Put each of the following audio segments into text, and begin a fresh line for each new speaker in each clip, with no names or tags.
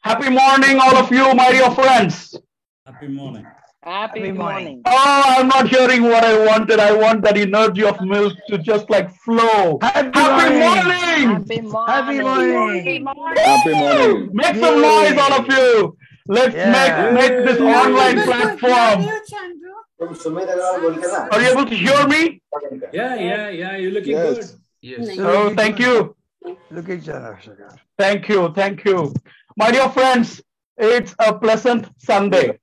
Happy morning, all of you, my dear friends.
Happy morning.
Happy morning.
Oh, I'm not hearing what I wanted. I want that energy of milk to just like flow. Happy morning!
Happy
Happy
morning.
morning.
Happy morning.
Make some noise, all of you. Let's make this online platform. Are you able to hear me?
Yeah. You're looking
Yes.
good.
Oh, thank you.
Look at each other.
Thank you. My dear friends, it's a pleasant Sunday.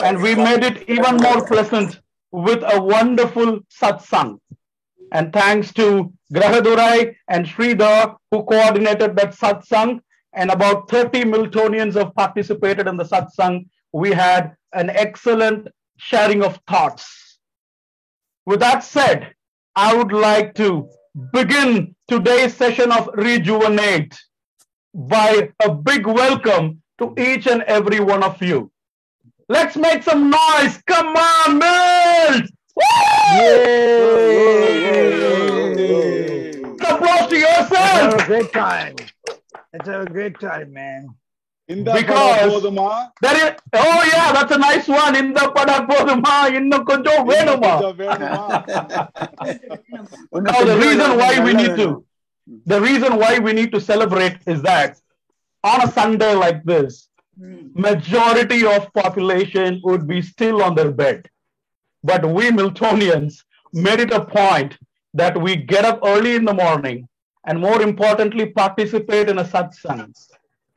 And we made it even more pleasant with a wonderful satsang. And thanks to Grahadurai and Sridhar who coordinated that satsang, and about 30 Miltonians have participated in the satsang. We had an excellent sharing of thoughts. With that said, I would like to begin today's session of Rejuvenate by a big welcome to each and every one of you. Let's make some noise. Come on, Milt! Applause to yourself.
It's a great time. It's a great time, man.
Because there is, oh yeah, that's a nice one. In the pada poduma, innu konjam venuma. Now the reason why we need to celebrate is that on a Sunday like this, majority of population would be still on their bed. But we Miltonians made it a point that we get up early in the morning and more importantly participate in a satsang.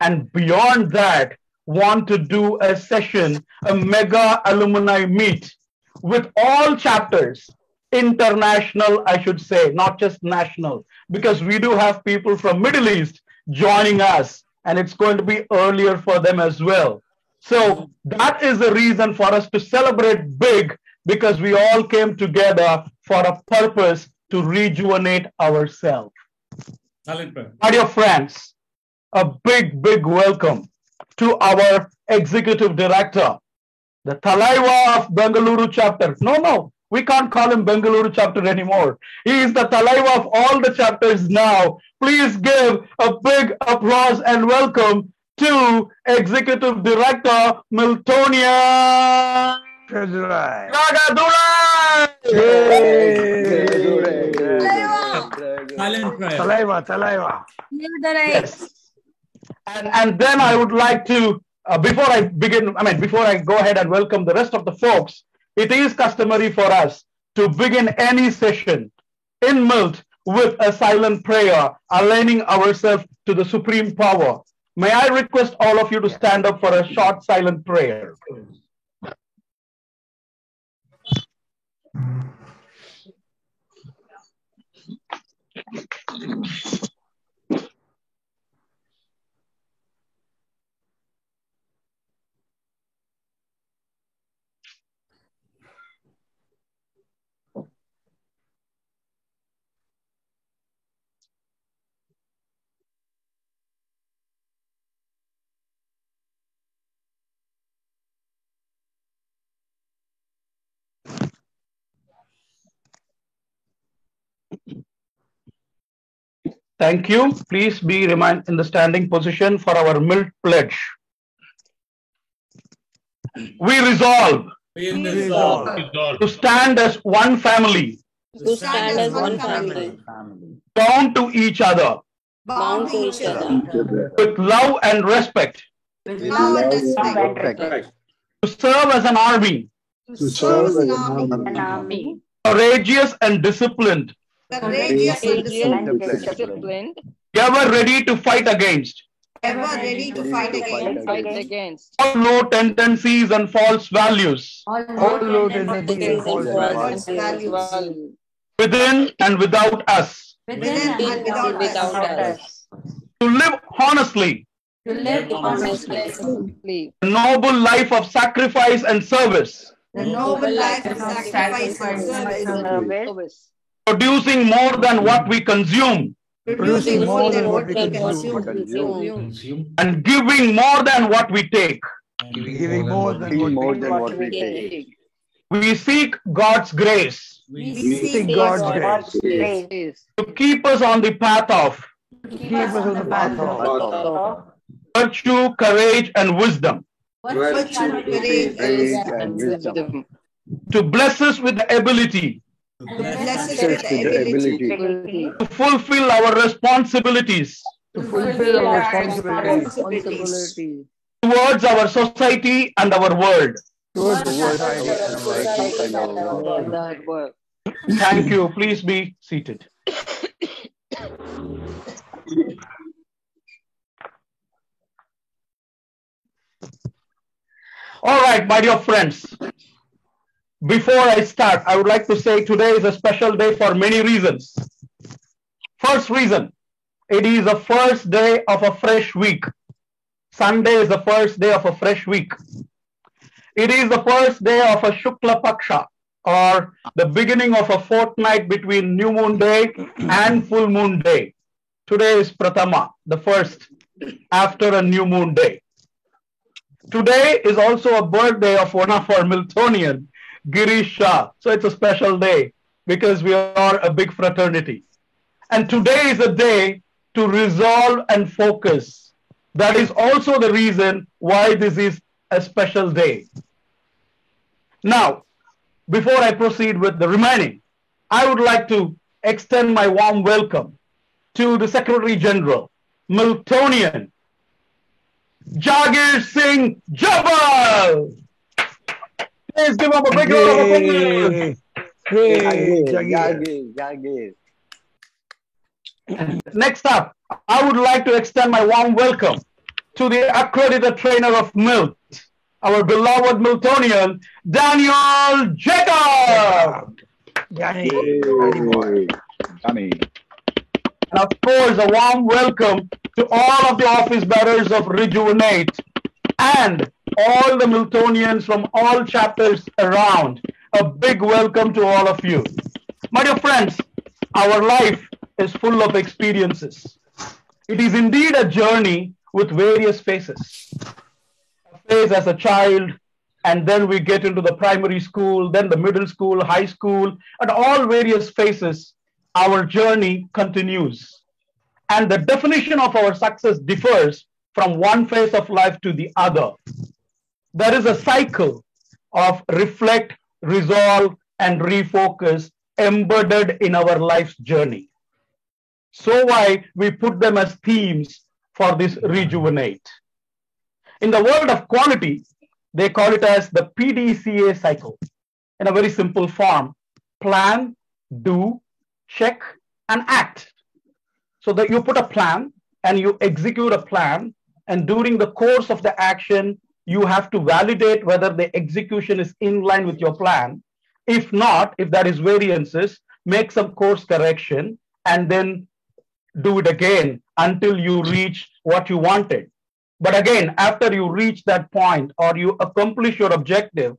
And beyond that, want to do a session, a mega alumni meet with all chapters, international, I should say, not just national, because we do have people from Middle East joining us, and it's going to be earlier for them as well. So that is the reason for us to celebrate big, because we all came together for a purpose to rejuvenate ourselves. My dear friends, a big welcome to our executive director, the Talaiva of Bengaluru chapter. No, we can't call him Bengaluru chapter anymore. He is the Talaiva of all the chapters now. Please give a big applause and welcome to Executive Director Miltonia Grahadurai.
Talaiva.
Yes. And then I would like to, before I go ahead and welcome the rest of the folks, it is customary for us to begin any session in Milt with a silent prayer, aligning ourselves to the supreme power. May I request all of you to stand up for a short silent prayer? Thank you. Please be remain in the standing position for our Milt pledge. We resolve to stand as one family, bound to each other, with love and respect, to serve as an army, courageous and disciplined, ever ready to fight against all low tendencies and false values, within and without us, to live honestly, a noble life of sacrifice and service, producing more than what we consume, and giving more than what we take. We seek God's grace to keep us on the path of virtue, courage, and wisdom.
Virtue, courage, and wisdom.
To bless us with the ability
Bless us with the ability
to fulfill our responsibilities
to fulfill our responsibility
towards our society and our world.
towards the society and our world.
Thank you. Please be seated. All right, my dear friends. Before I start, I would like to say today is a special day for many reasons. First reason, it is the first day of a fresh week. Sunday is the first day of a fresh week. It is the first day of a Shukla Paksha, or the beginning of a fortnight between New Moon Day and Full Moon Day. Today is Prathama, the first after a New Moon Day. Today is also a birthday of one of our Miltonian, Girish Shah. So it's a special day because we are a big fraternity. And today is a day to resolve and focus. That is also the reason why this is a special day. Now, before I proceed with the remaining, I would like to extend my warm welcome to the Secretary General, Miltonian, Jagir Singh Jabal. Please give him a big round of applause. Next up, I would like to extend my warm welcome to the accredited trainer of Milt, our beloved Miltonian, Daniel Jacob.
Danny.
And of course, a warm welcome to all of the office bearers of Rejuvenate and all the Miltonians from all chapters around. A big welcome to all of you. My dear friends, our life is full of experiences. It is indeed a journey with various phases. A phase as a child, and then we get into the primary school, then the middle school, high school, and all various phases. Our journey continues. And the definition of our success differs from one phase of life to the other. There is a cycle of reflect, resolve, and refocus embedded in our life's journey. So why we put them as themes for this Rejuvenate. In the world of quality, they call it as the PDCA cycle. In a very simple form: plan, do, check, and act. So that you put a plan and you execute a plan, and during the course of the action, you have to validate whether the execution is in line with your plan. If not, if there is variances, make some course correction and then do it again until you reach what you wanted. But again, after you reach that point or you accomplish your objective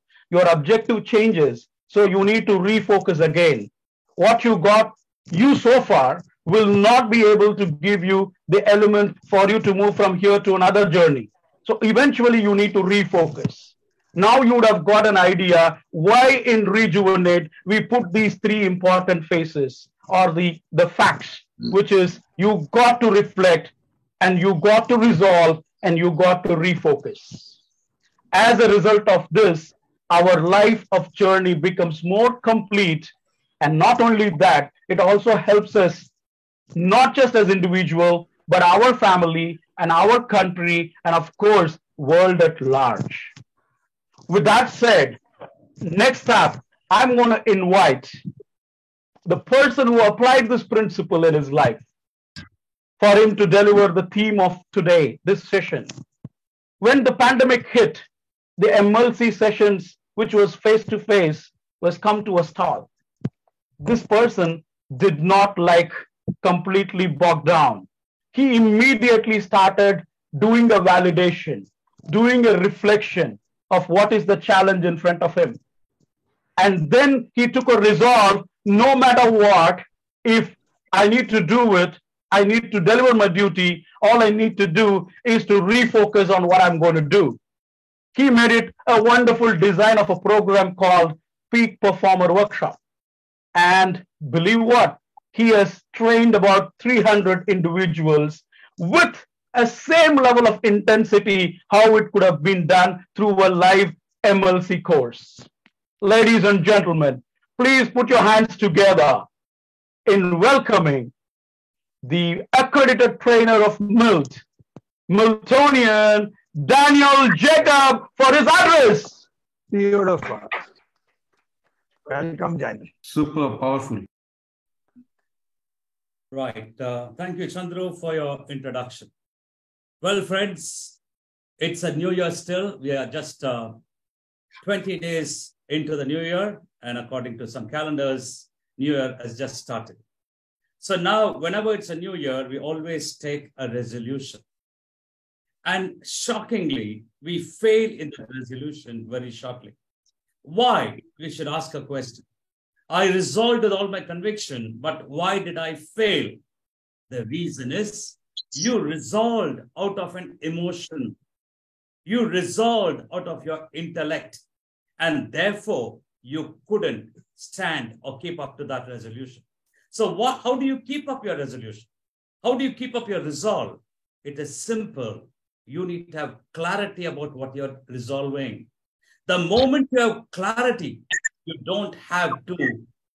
changes. So you need to refocus again. What you got so far will not be able to give you the element for you to move from here to another journey. So eventually you need to refocus. Now you would have got an idea why in Rejuvenate we put these three important phases or the facts, which is you got to reflect and you got to resolve and you got to refocus. As a result of this, our life of journey becomes more complete. And not only that, it also helps us not just as individual, but our family and our country, and of course, world at large. With that said, next up, I'm going to invite the person who applied this principle in his life for him to deliver the theme of today, this session. When the pandemic hit, the MLC sessions, which was face-to-face, was come to a stall. This person did not completely bog down. He immediately started doing a validation, doing a reflection of what is the challenge in front of him. And then he took a resolve, no matter what, if I need to do it, I need to deliver my duty, all I need to do is to refocus on what I'm going to do. He made it a wonderful design of a program called Peak Performer Workshop. And believe what? He has trained about 300 individuals with a same level of intensity how it could have been done through a live MLC course. Ladies and gentlemen, please put your hands together in welcoming the accredited trainer of MILT, Miltonian Daniel Jacob, for his address.
Beautiful. Welcome, Daniel.
Super powerful. Right. Thank you, Chandru, for your introduction. Well, friends, it's a new year still. We are just 20 days into the new year, and according to some calendars, new year has just started. So now, whenever it's a new year, we always take a resolution. And shockingly, we fail in the resolution very shortly. Why? We should ask a question. I resolved with all my conviction, but why did I fail? The reason is you resolved out of an emotion. You resolved out of your intellect, and therefore you couldn't stand or keep up to that resolution. So how do you keep up your resolution? How do you keep up your resolve? It is simple. You need to have clarity about what you're resolving. The moment you have clarity, you don't have to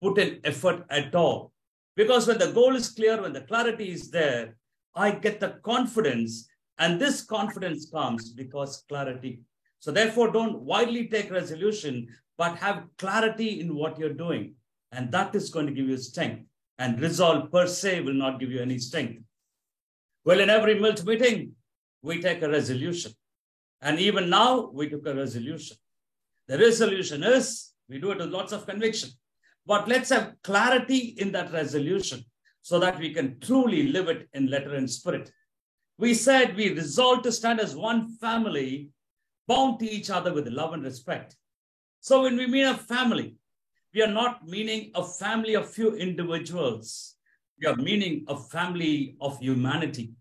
put in effort at all. Because when the goal is clear, when the clarity is there, I get the confidence, and this confidence comes because clarity. So therefore, don't widely take resolution, but have clarity in what you're doing. And that is going to give you strength. And resolve per se will not give you any strength. Well, in every MILT meeting, we take a resolution. And even now, we took a resolution. The resolution is, we do it with lots of conviction. But let's have clarity in that resolution so that we can truly live it in letter and spirit. We said we resolved to stand as one family, bound to each other with love and respect. So when we mean a family, we are not meaning a family of few individuals. We are meaning a family of humanity.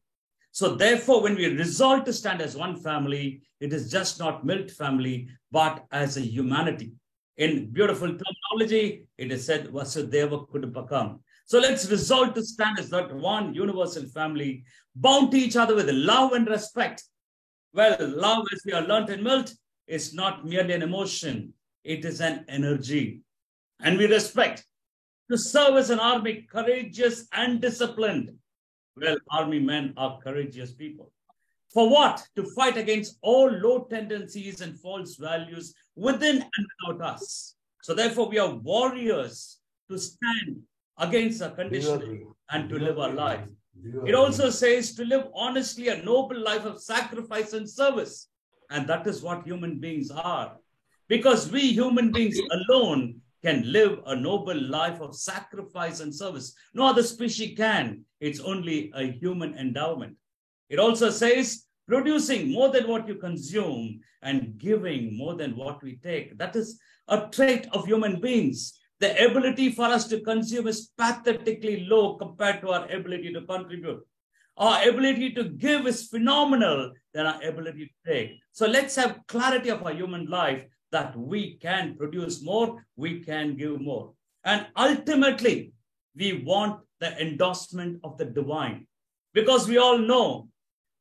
So therefore, when we resolve to stand as one family, it is just not MILT family, but as a humanity. In beautiful terminology, it is said, Vasudeva Kutumbakam. So let's resolve to stand as that one universal family, bound to each other with love and respect. Well, love, as we have learned in MILT, is not merely an emotion. It is an energy. And we respect. To serve as an army, courageous and disciplined. Well, army men are courageous people. For what? To fight against all low tendencies and false values within and without us. So therefore, we are warriors to stand against our conditioning and to live our life. It also says to live honestly a noble life of sacrifice and service. And that is what human beings are. Because we human beings alone can live a noble life of sacrifice and service. No other species can. It's only a human endowment. It also says producing more than what you consume and giving more than what we take. That is a trait of human beings. The ability for us to consume is pathetically low compared to our ability to contribute. Our ability to give is phenomenal than our ability to take. So let's have clarity of our human life that we can produce more, we can give more. And ultimately, we want the endorsement of the divine. Because we all know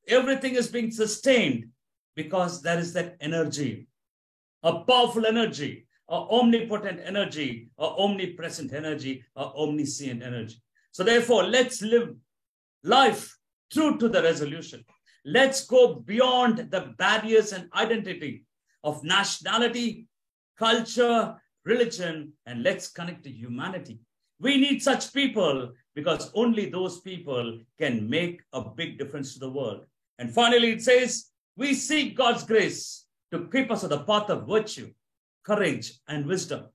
everything is being sustained because there is that energy, a powerful energy, an omnipotent energy, an omnipresent energy, an omniscient energy. So therefore, let's live life true to the resolution. Let's go beyond the barriers and identity of nationality, culture, religion, and let's connect to humanity. We need such people because only those people can make a big difference to the world. And finally, it says, we seek God's grace to keep us on the path of virtue, courage, and wisdom,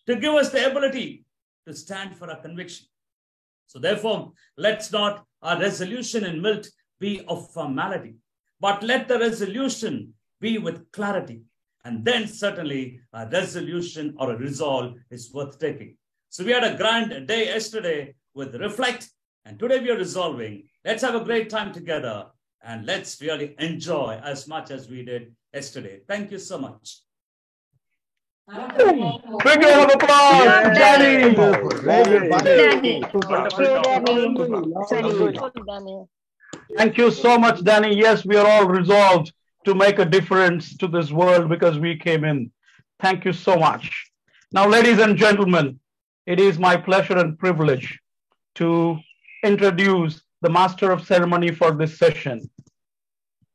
to give us the ability to stand for our conviction. So therefore, let's not our resolution in MILT be of formality, but let the resolution be with clarity. And then certainly a resolution or a resolve is worth taking. So we had a grand day yesterday with reflect, and today we are resolving. Let's have a great time together and let's really enjoy as much as we did yesterday. Thank you so much.
Big round of applause, Danny.
Very good.
Danny. Very good, Danny.
Thank you so much, Danny. Yes, we are all resolved to make a difference to this world because we came in. Thank you so much. Now, ladies and gentlemen, it is my pleasure and privilege to introduce the master of ceremony for this session.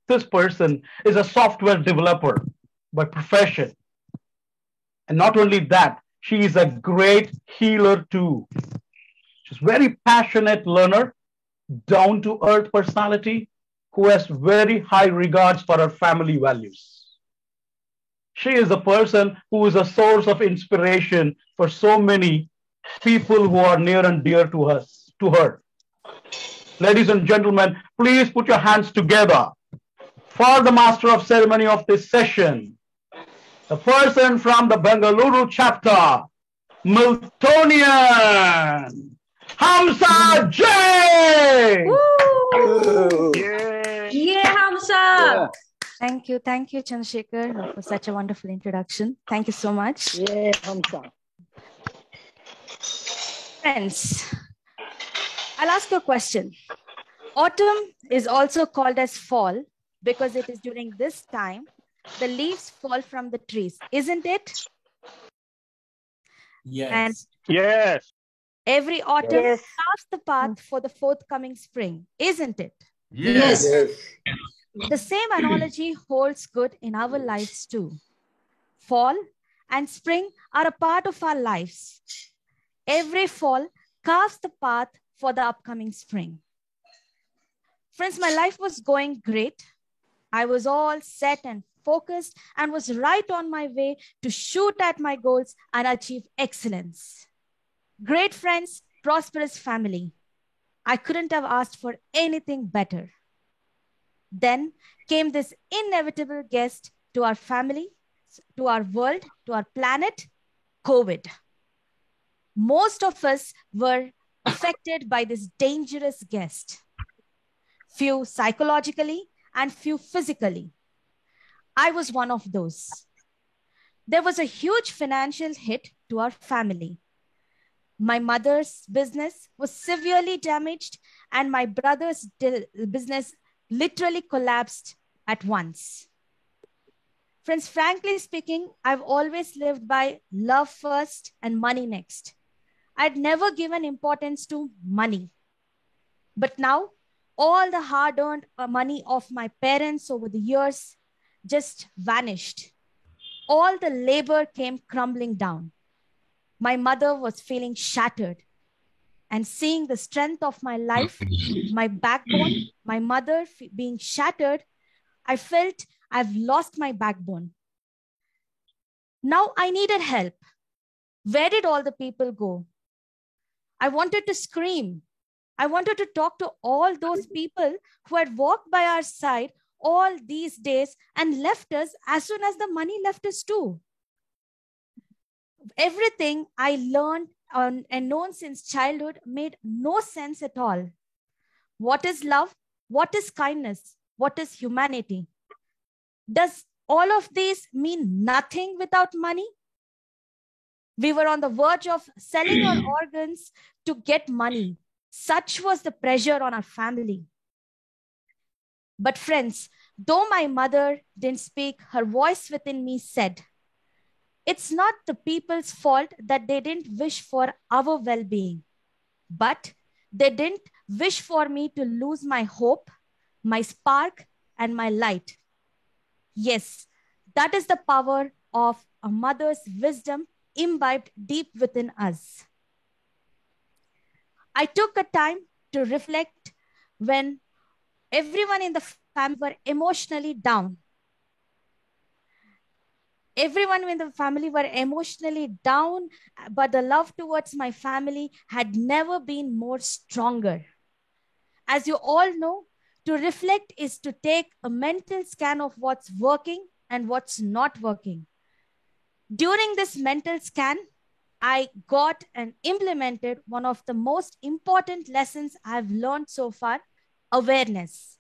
This person is a software developer by profession. And not only that, she is a great healer too. She's a very passionate learner, down to earth personality who has very high regards for her family values. She is a person who is a source of inspiration for so many people who are near and dear to us, to her. Ladies and gentlemen, please put your hands together for the master of ceremony of this session, the person from the Bengaluru chapter, Miltonian Hamza J.
Yeah, Hamza.
Thank you, Chandrasekhar, for such a wonderful introduction. Thank you so much.
Yeah, Hamza.
Friends, I'll ask you a question. Autumn is also called as fall because it is during this time the leaves fall from the trees, isn't it?
Yes.
And
Yes.
every autumn
Yes.
paves the path for the forthcoming spring, isn't it?
Yes.
The same analogy holds good in our lives too. Fall and spring are a part of our lives. Every fall carves the path for the upcoming spring. Friends, my life was going great. I was all set and focused and was right on my way to shoot at my goals and achieve excellence. Great friends, prosperous family. I couldn't have asked for anything better. Then came this inevitable guest to our family, to our world, to our planet, COVID. Most of us were affected by this dangerous guest. Few psychologically and few physically. I was one of those. There was a huge financial hit to our family. My mother's business was severely damaged and my brother's business literally collapsed at once. Friends, frankly speaking, I've always lived by love first and money next. I'd never given importance to money. But now, all the hard-earned money of my parents over the years just vanished. All the labor came crumbling down. My mother was feeling shattered. And seeing the strength of my life, my backbone, my mother being shattered, I felt I've lost my backbone. Now I needed help. Where did all the people go? I wanted to scream. I wanted to talk to all those people who had walked by our side all these days and left us as soon as the money left us too. Everything I learned and known since childhood made no sense at all. What is love? What is kindness? What is humanity? Does all of these mean nothing without money? We were on the verge of selling our organs to get money. Such was the pressure on our family. But friends, though my mother didn't speak, her voice within me said, it's not the people's fault that they didn't wish for our well-being, but they didn't wish for me to lose my hope, my spark, and my light. Yes, that is the power of a mother's wisdom imbibed deep within us. I took a time to reflect when everyone in the family were emotionally down. Everyone in the family were emotionally down, but the love towards my family had never been more stronger. As you all know, to reflect is to take a mental scan of what's working and what's not working. During this mental scan, I got and implemented one of the most important lessons I've learned so far, awareness.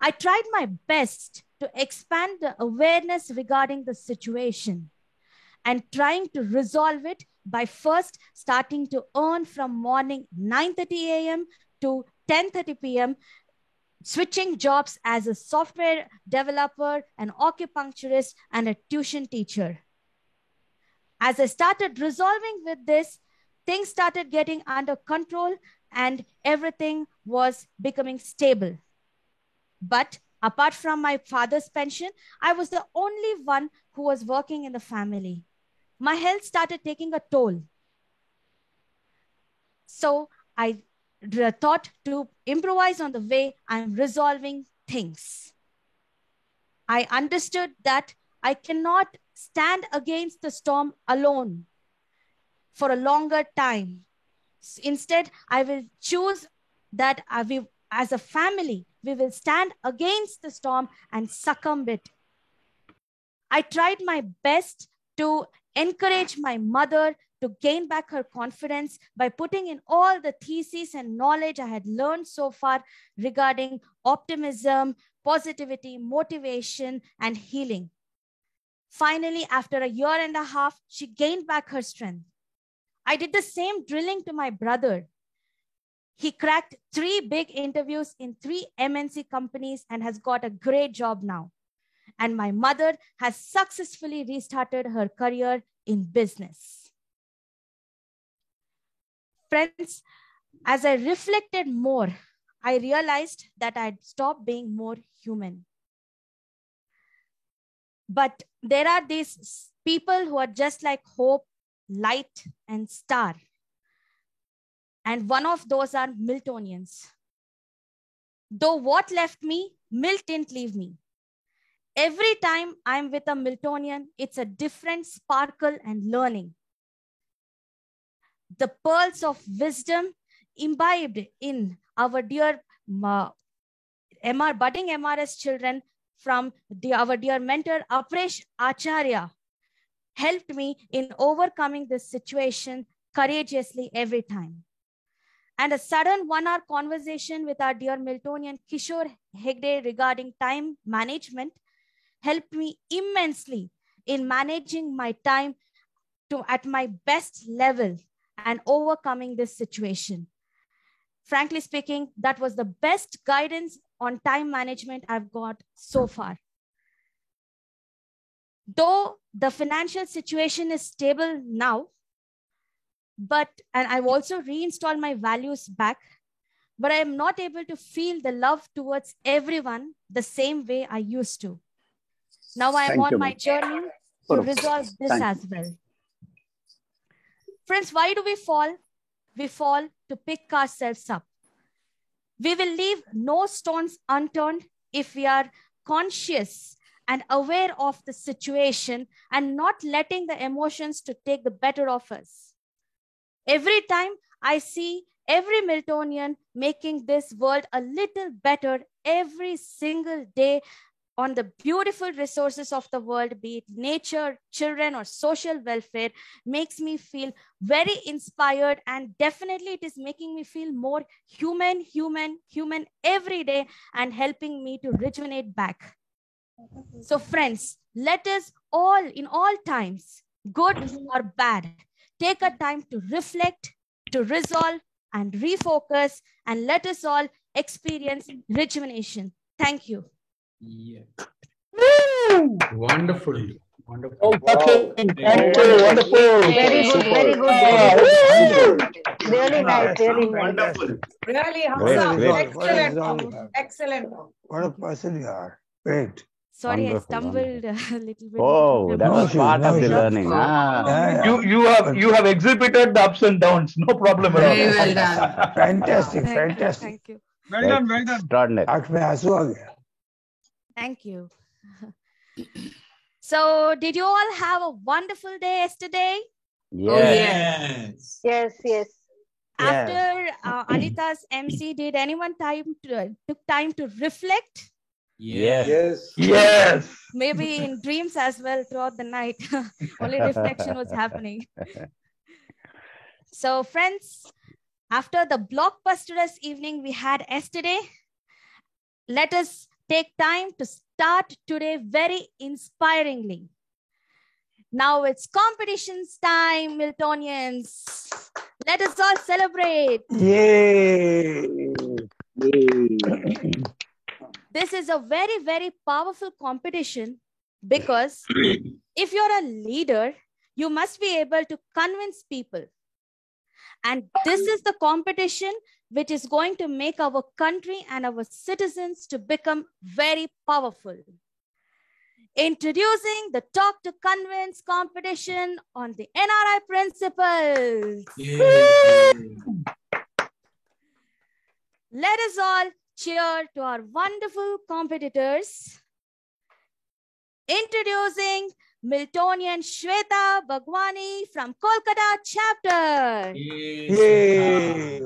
I tried my best to expand the awareness regarding the situation and trying to resolve it by first starting to earn from morning 9:30 a.m. to 10:30 p.m. switching jobs as a software developer, an acupuncturist, and a tuition teacher. As I started resolving with this, things started getting under control and everything was becoming stable. But apart from my father's pension, I was the only one who was working in the family. My health started taking a toll. So I thought to improvise on the way I'm resolving things. I understood that I cannot stand against the storm alone for a longer time. Instead, I will choose that as a family, we will stand against the storm and succumb it. I tried my best to encourage my mother to gain back her confidence by putting in all the theses and knowledge I had learned so far regarding optimism, positivity, motivation, and healing. Finally, after a year and a half, she gained back her strength. I did the same drilling to my brother. He cracked 3 big interviews in 3 MNC companies and has got a great job now. And my mother has successfully restarted her career in business. Friends, as I reflected more, I realized that I'd stopped being more human. But there are these people who are just like hope, light, and star. And one of those are Miltonians. Though what left me, Milt didn't leave me. Every time I'm with a Miltonian, it's a different sparkle and learning. The pearls of wisdom imbibed in our dear budding MRS children from our dear mentor, Apresh Acharya, helped me in overcoming this situation courageously every time. And a sudden 1-hour conversation with our dear Miltonian Kishore Hegde regarding time management helped me immensely in managing my time at my best level and overcoming this situation. Frankly speaking, that was the best guidance on time management I've got so far. Though the financial situation is stable now, and I've also reinstalled my values back, but I am not able to feel the love towards everyone the same way I used to. Now I am on my journey to resolve this as well. Friends, why do we fall? We fall to pick ourselves up. We will leave no stones unturned if we are conscious and aware of the situation and not letting the emotions to take the better of us. Every time I see every Miltonian making this world a little better every single day on the beautiful resources of the world, be it nature, children, or social welfare, makes me feel very inspired, and definitely it is making me feel more human every day and helping me to rejuvenate back. So friends, let us all, in all times, good or bad, take a time to reflect, to resolve, and refocus, and let us all experience rejuvenation. Thank you.
Yeah.
Woo!
Wonderful. Wonderful.
Oh, touching. Thank you. Wonderful.
Very good, very good,
Ah,
very
woo!
good. Really nice, really nice.
Wonderful.
Really,
Great,
Hamza.
great. What a
Excellent.
result you have.
Excellent.
What a person you are. Great.
Sorry,
Wonderful,
I stumbled a little bit.
Oh, that was
No
part of the
issues.
learning. Ah.
Yeah, yeah.
You have exhibited the ups and downs. No problem at all.
Very well done.
Fantastic,
Thank you,
fantastic.
thank you.
Well done, well done.
Extraordinary.
आँख में आंसू आ गया.
Thank you. So, did you all have a wonderful day yesterday?
Oh,
Yes.
yes.
Yes, yes.
After Anita's MC, did anyone took time to reflect?
Yes.
Yes.
Yes.
Maybe in dreams as well throughout the night. Only reflection was happening. So, friends, after the blockbusterous evening we had yesterday, let us take time to start today very inspiringly. Now it's competitions time, Miltonians. Let us all celebrate.
Yay!
This is a very, very powerful competition because if you're a leader, you must be able to convince people. And this is the competition which is going to make our country and our citizens to become very powerful. Introducing the Talk to Convince competition on the NRI principles. Let us all cheer to our wonderful competitors. Introducing Miltonian Shweta Bhagwani from Kolkata chapter.
Yay!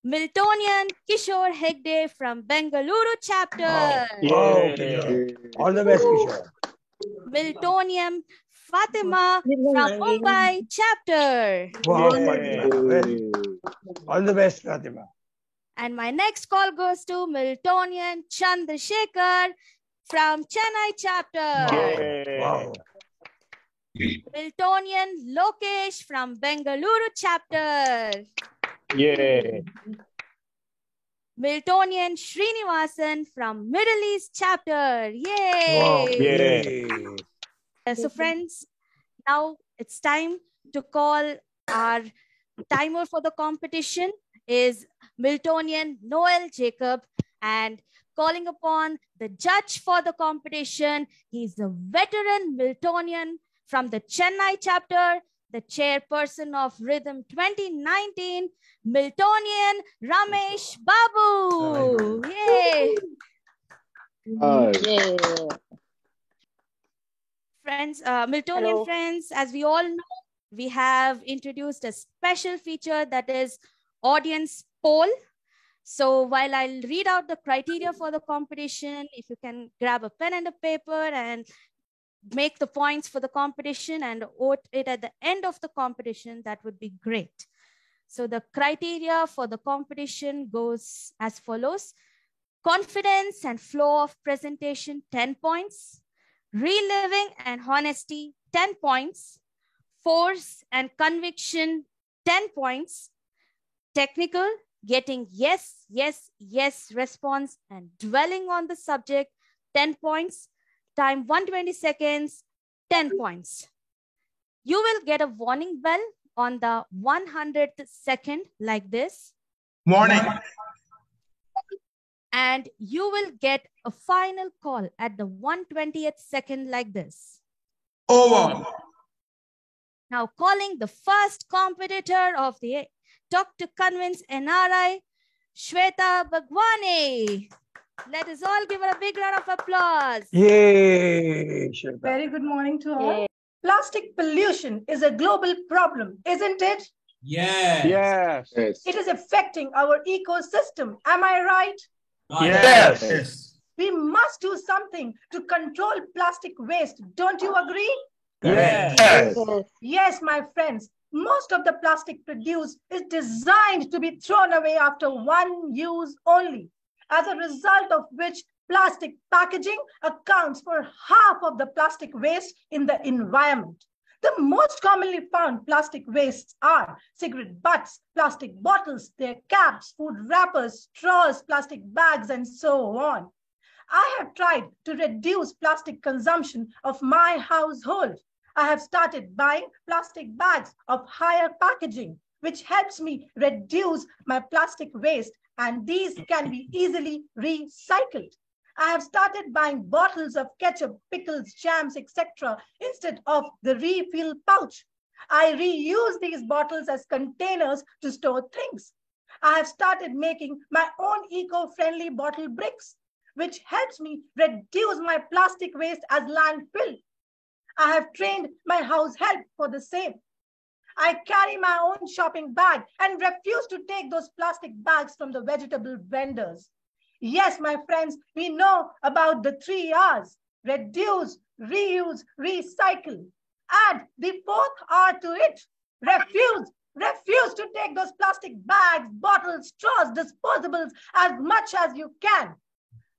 Miltonian Kishore Hegde from Bengaluru chapter.
Wow, Kishore. All the best, Kishore.
Miltonian Fatima from Mumbai chapter.
Wow, Fatima. Well, all the best, Fatima.
And my next call goes to Miltonian Chandrasekhar from Chennai chapter.
Wow.
Miltonian Lokesh from Bengaluru chapter. Miltonian Srinivasan from Middle East chapter. Yay!
Wow.
So friends, now it's time to call our timer for the competition is Miltonian Noel Jacob, and calling upon the judge for the competition. He's a veteran Miltonian from the Chennai chapter, the chairperson of Rhythm 2019, Miltonian Ramesh Babu. Yay! Friends, Miltonian
Hello.
friends, as we all know, we have introduced a special feature that is audience poll. So while I'll read out the criteria for the competition, if you can grab a pen and a paper and make the points for the competition and vote it at the end of the competition, that would be great. So the criteria for the competition goes as follows. Confidence and flow of presentation, 10 points. Reliving and honesty, 10 points. Force and conviction, 10 points. Technical, getting yes, yes, yes response and dwelling on the subject, 10 points. Time 120 seconds, 10 points. You will get a warning bell on the 100th second like this.
Warning.
And you will get a final call at the 120th second like this.
Over.
Now calling the first competitor of the Talk to Convince NRI, Shweta Bhagwani. Let us all give her a big round of applause.
Yay, Shweta.
Very good morning to all. Plastic pollution is a global problem, isn't it?
Yes.
It is affecting our ecosystem. Am I right?
Yes.
We must do something to control plastic waste. Don't you agree?
Yes.
Yes, my friends. Most of the plastic produced is designed to be thrown away after one use only, as a result of which plastic packaging accounts for half of the plastic waste in the environment. The most commonly found plastic wastes are cigarette butts, plastic bottles, their caps, food wrappers, straws, plastic bags, and so on. I have tried to reduce plastic consumption of my household. I have started buying plastic bags of higher packaging, which helps me reduce my plastic waste, and these can be easily recycled. I have started buying bottles of ketchup, pickles, jams, etc. instead of the refill pouch. I reuse these bottles as containers to store things. I have started making my own eco-friendly bottle bricks, which helps me reduce my plastic waste as landfill. I have trained my house help for the same. I carry my own shopping bag and refuse to take those plastic bags from the vegetable vendors. Yes, my friends, we know about the 3 R's: reduce, reuse, recycle. Add the 4th R to it: refuse. Refuse to take those plastic bags, bottles, straws, disposables as much as you can.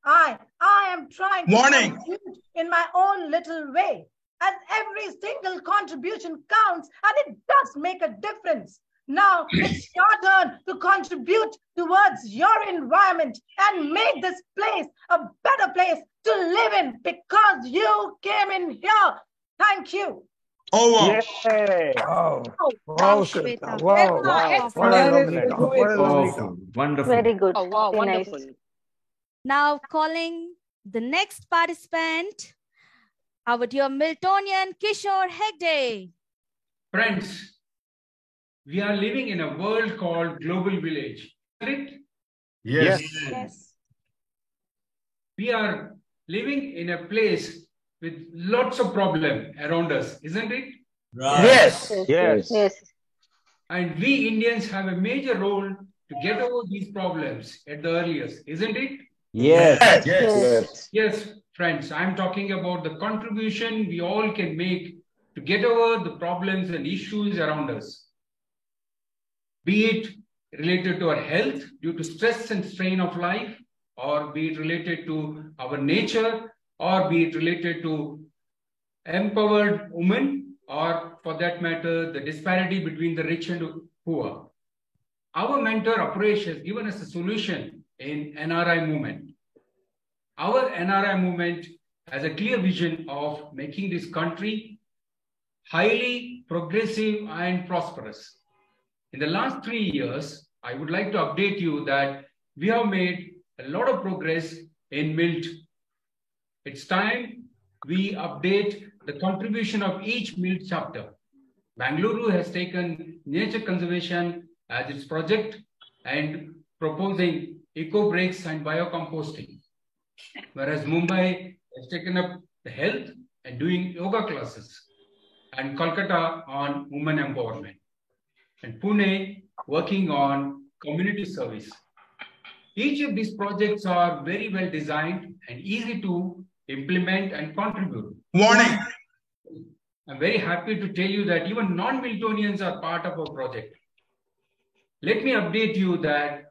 I am trying to contribute in my own little way, as every single contribution counts and it does make a difference. Now it's your turn to contribute towards your environment and make this place a better place to live in because you came in here. Thank you.
Over.
Wow.
Wow,
Wow,
Shweta.
Shweta. Wow.
Wow.
What a lovely talk. What a lovely talk.
Powerful. Wonderful.
Very good.
Oh, wow,
Very nice.
wonderful.
Now calling the next participant, our dear Miltonian Kishore Hegde.
Friends, we are living in a world called global village. Isn't it?
Yes.
Yes.
We are living in a place with lots of problems around us, isn't it?
Right.
Yes.
Yes. Yes.
And we Indians have a major role to get over these problems at the earliest, isn't it?
Yes.
Yes.
Yes, friends, I'm talking about the contribution we all can make to get over the problems and issues around us. Be it related to our health due to stress and strain of life, or be it related to our nature, or be it related to empowered women, or for that matter, the disparity between the rich and poor. Our mentor, Aparesh, has given us a solution in NRI movement. Our NRI movement has a clear vision of making this country highly progressive and prosperous. In the last 3 years, I would like to update you that we have made a lot of progress in MILT. It's time we update the contribution of each MILT chapter. Bangalore has taken nature conservation as its project and proposing eco-breaks and biocomposting. Whereas Mumbai has taken up the health and doing yoga classes, and Kolkata on women empowerment, and Pune working on community service. Each of these projects are very well designed and easy to implement and contribute.
Warning.
I'm very happy to tell you that even non-Miltonians are part of our project. Let me update you that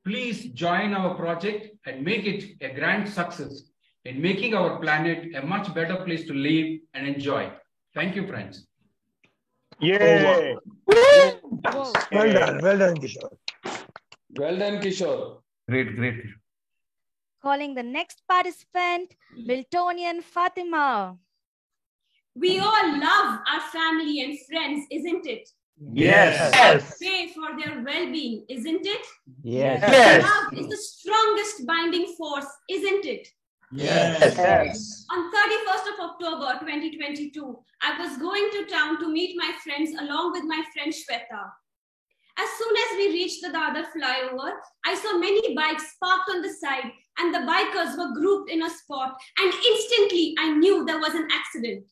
please join our project and make it a grand success in making our planet a much better place to live and enjoy. Thank you, friends.
Yeah.
Whoa.
Well done, Kishore.
Well done, Kishore.
Great, great.
Calling the next participant, Miltonian Fatima.
We all love our family and friends, isn't it?
Yes.
Pray for their well-being, isn't it?
Yes.
Yes.
Love is the strongest binding force, isn't it?
Yes.
On 31st of October 2022, I was going to town to meet my friends along with my friend Shweta. As soon as we reached the Dadar flyover, I saw many bikes parked on the side and the bikers were grouped in a spot, and instantly I knew there was an accident.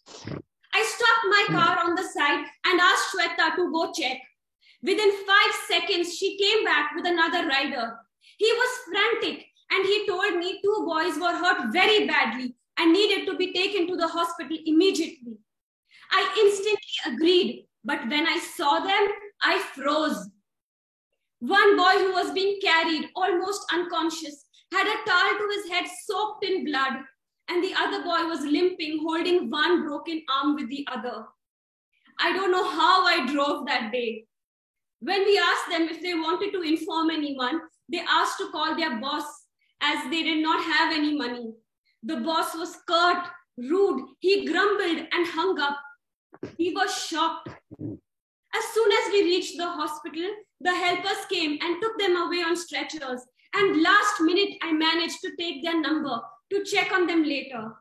I stopped my car on the side and asked Shweta to go check. Within 5 seconds, she came back with another rider. He was frantic and he told me 2 boys were hurt very badly and needed to be taken to the hospital immediately. I instantly agreed, but when I saw them, I froze. One boy who was being carried, almost unconscious, had a towel to his head soaked in blood, and the other boy was limping, holding one broken arm with the other. I don't know how I drove that day. When we asked them if they wanted to inform anyone, they asked to call their boss as they did not have any money. The boss was curt, rude, he grumbled and hung up. We were shocked. As soon as we reached the hospital, the helpers came and took them away on stretchers. And last minute, I managed to take their number to check on them later.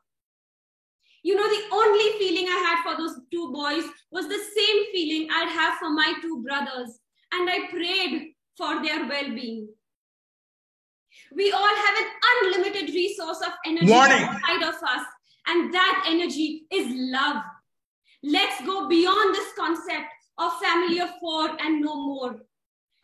You know, the only feeling I had for those 2 boys was the same feeling I'd have for my 2 brothers. And I prayed for their well-being. We all have an unlimited resource of energy inside of us. And that energy is love. Let's go beyond this concept of family of 4 and no more.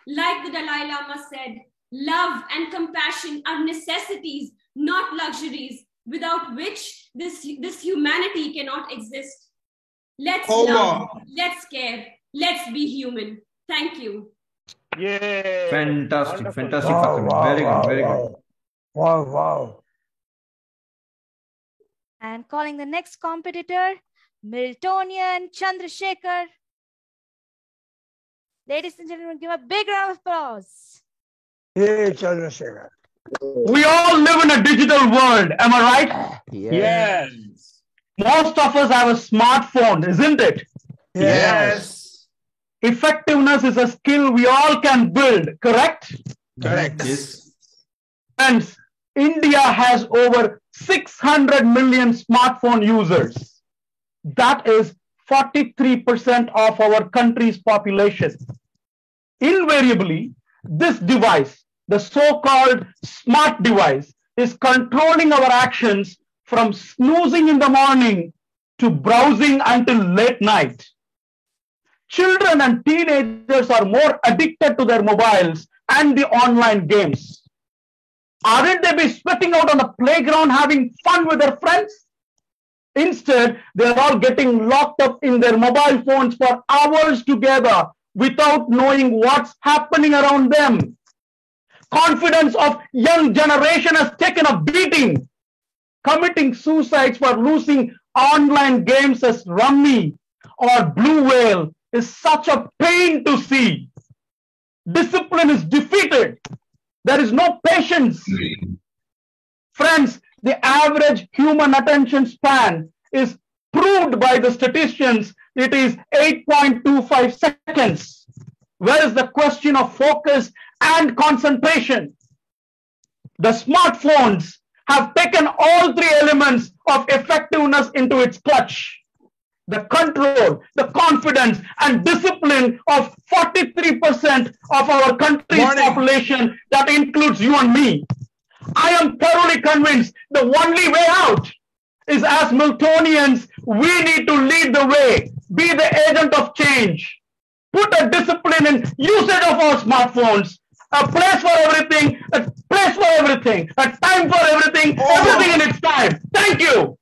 Like the Dalai Lama said, love and compassion are necessities, not luxuries, without which this humanity cannot exist. Let's love, let's care, let's be human. Thank you.
Yeah.
Fantastic,
Wonderful.
fantastic.
Wow,
Fatima.
wow,
Very good,
wow,
very good.
wow. Wow, wow.
And calling the next competitor, Miltonian Chandrasekhar. Ladies and gentlemen, give a big round of applause.
Hey, Chandrasekhar.
We all live in a digital world, am I right?
Yes.
Most of us have a smartphone, isn't it?
Yes.
Effectiveness is a skill we all can build, correct?
Correct.
Yes.
Friends, India has over 600 million smartphone users. That is 43% of our country's population. Invariably, this device, the so-called smart device, is controlling our actions from snoozing in the morning to browsing until late night. Children and teenagers are more addicted to their mobiles and the online games. Aren't they be sweating out on the playground having fun with their friends? Instead, they're all getting locked up in their mobile phones for hours together without knowing what's happening around them. Confidence of young generation has taken a beating. Committing suicides for losing online games as Rummy or Blue Whale is such a pain to see. Discipline is defeated. There is no patience. Friends, the average human attention span is proved by the statisticians. It is 8.25 seconds. Where is the question of focus and concentration? The smartphones have taken all three elements of effectiveness into its clutch. The control, the confidence, and discipline of 43% of our country's population, that includes you and me. I am thoroughly convinced the only way out is, as Miltonians, we need to lead the way, be the agent of change, put a discipline in usage of our smartphones, a place for everything, a place for everything, a time for everything, everything in its time. Thank you.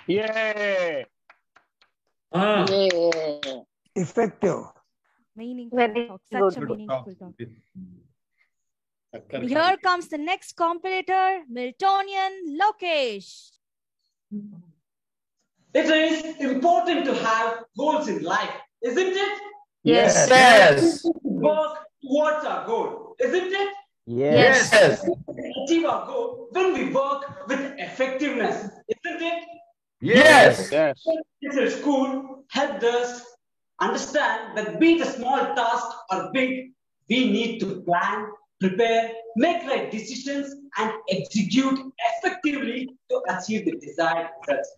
Yeah.
Effective.
Meaningful
Very
talk. Such a
good.
meaningful talk. Here comes the next competitor, Miltonian Lokesh.
It is important to have goals in life, isn't it?
Yes.
Yes.
Work towards our goal, isn't it?
Yes.
Yes.
Achieve our goal when we work with effectiveness, isn't it?
Yes.
Yes.
This at school helped us understand that be it a small task or big, we need to plan, prepare, make right decisions, and execute effectively to achieve the desired results.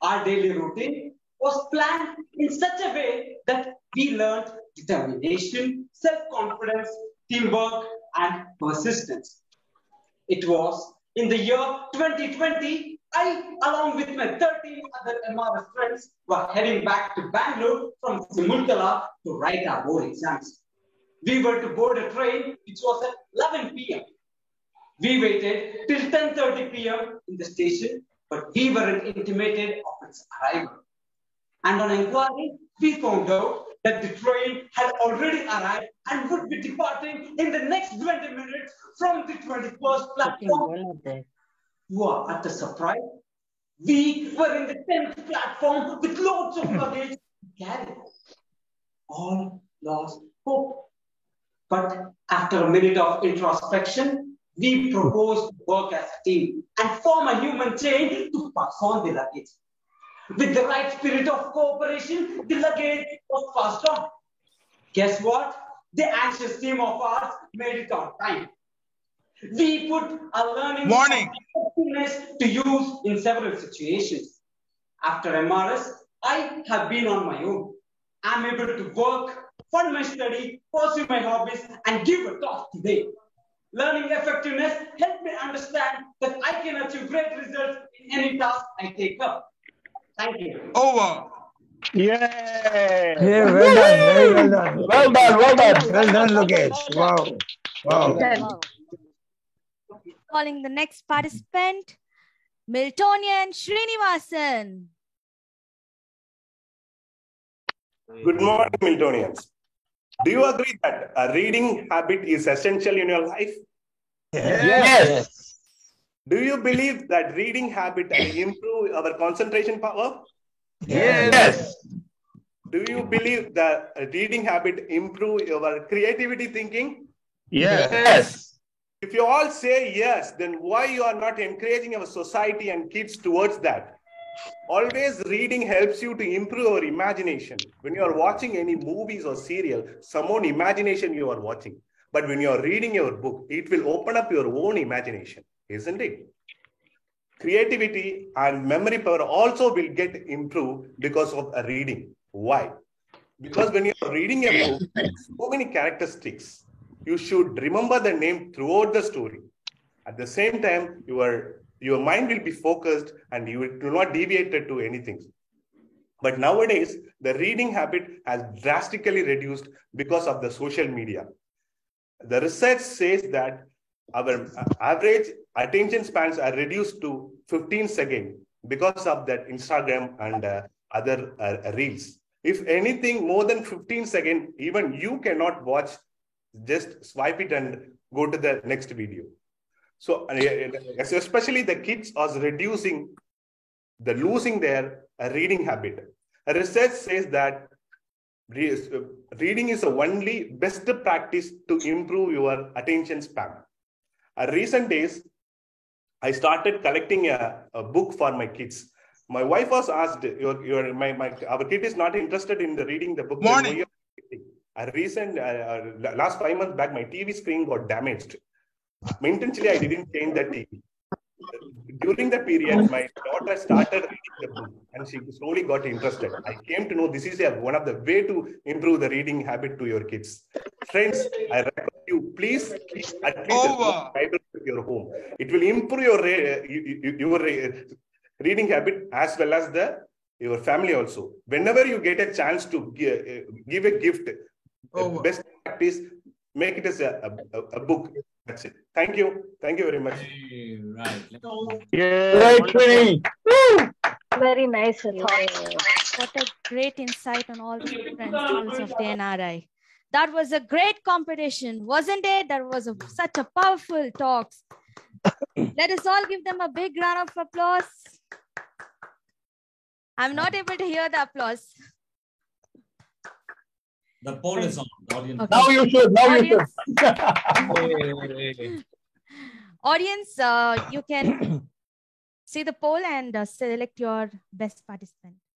Our daily routine was planned in such a way that we learned determination, self-confidence, teamwork, and persistence. It was in the year 2020, I, along with my 13 other MRS friends, were heading back to Bangalore from Simultala to write our board exams. We were to board a train which was at 11 p.m. We waited till 10:30 p.m. in the station, but we weren't intimated of its arrival. And on inquiry, we found out that the train had already arrived and would be departing in the next 20 minutes from the 21st platform. You are at a surprise. We were in the 10th platform with loads of luggage to carry. All lost hope. But after a minute of introspection, we proposed to work as a team and form a human chain to pass on the luggage. With the right spirit of cooperation, the luggage was passed on. Guess what? The anxious team of ours made it on time. We put our learning to use in several situations. After MRS, I have been on my own. I'm able to work, fund my study, pursue my hobbies, and give a talk today. Learning effectiveness helped me understand that I can achieve great results in any task I take up. Thank you.
Over.
Yeah.
Yeah, well done, very well done.
Well done, well done.
Well done, Lokesh. Wow. Wow.
Calling the next participant, Miltonian Srinivasan.
Good morning, Miltonians. Do you agree that a reading habit is essential in your life?
Yes.
Do you believe that reading habit will improve our concentration power?
Yes.
do you believe that a reading habit improve your creativity thinking?
Yes.
If you all say yes, then why you are not encouraging our society and kids towards that? Always reading helps you to improve your imagination. When you are watching any movies or serial, some own imagination you are watching. But when you are reading your book, it will open up your own imagination, isn't it? Creativity and memory power also will get improved because of a reading. Why? Because when you are reading a book, so many characteristics, you should remember the name throughout the story. At the same time, your mind will be focused and you will not deviate to anything. But nowadays, the reading habit has drastically reduced because of the social media. The research says that our average attention spans are reduced to 15 seconds because of that Instagram and other reels. If anything more than 15 seconds, even you cannot watch, just swipe it and go to the next video. So especially the kids are losing their reading habit. Research says that reading is the only best practice to improve your attention span. Recent days, I started collecting a book for my kids. My wife was asked, our kid is not interested in reading the book.
Morning.
Last 5 months back, my TV screen got damaged. Intentionally, I didn't change the TV. During the period, my daughter started reading the book and she slowly got interested. I came to know this is one of the way to improve the reading habit to your kids. Friends, I recommend you, please keep at least a Bible in your home. It will improve your reading habit as well as your family also. Whenever you get a chance to give a gift, the best practice, make it as a book. That's it. Thank you. Thank you very much.
Very nice.
What a great insight on all the principles of the NRI. That was a great competition, wasn't it? That was such a powerful talk. Let us all give them a big round of applause. I'm not able to hear the applause.
The poll is on. The audience.
Okay.
Now you should. Now
you should. Audience, you can see the poll and select your best participant.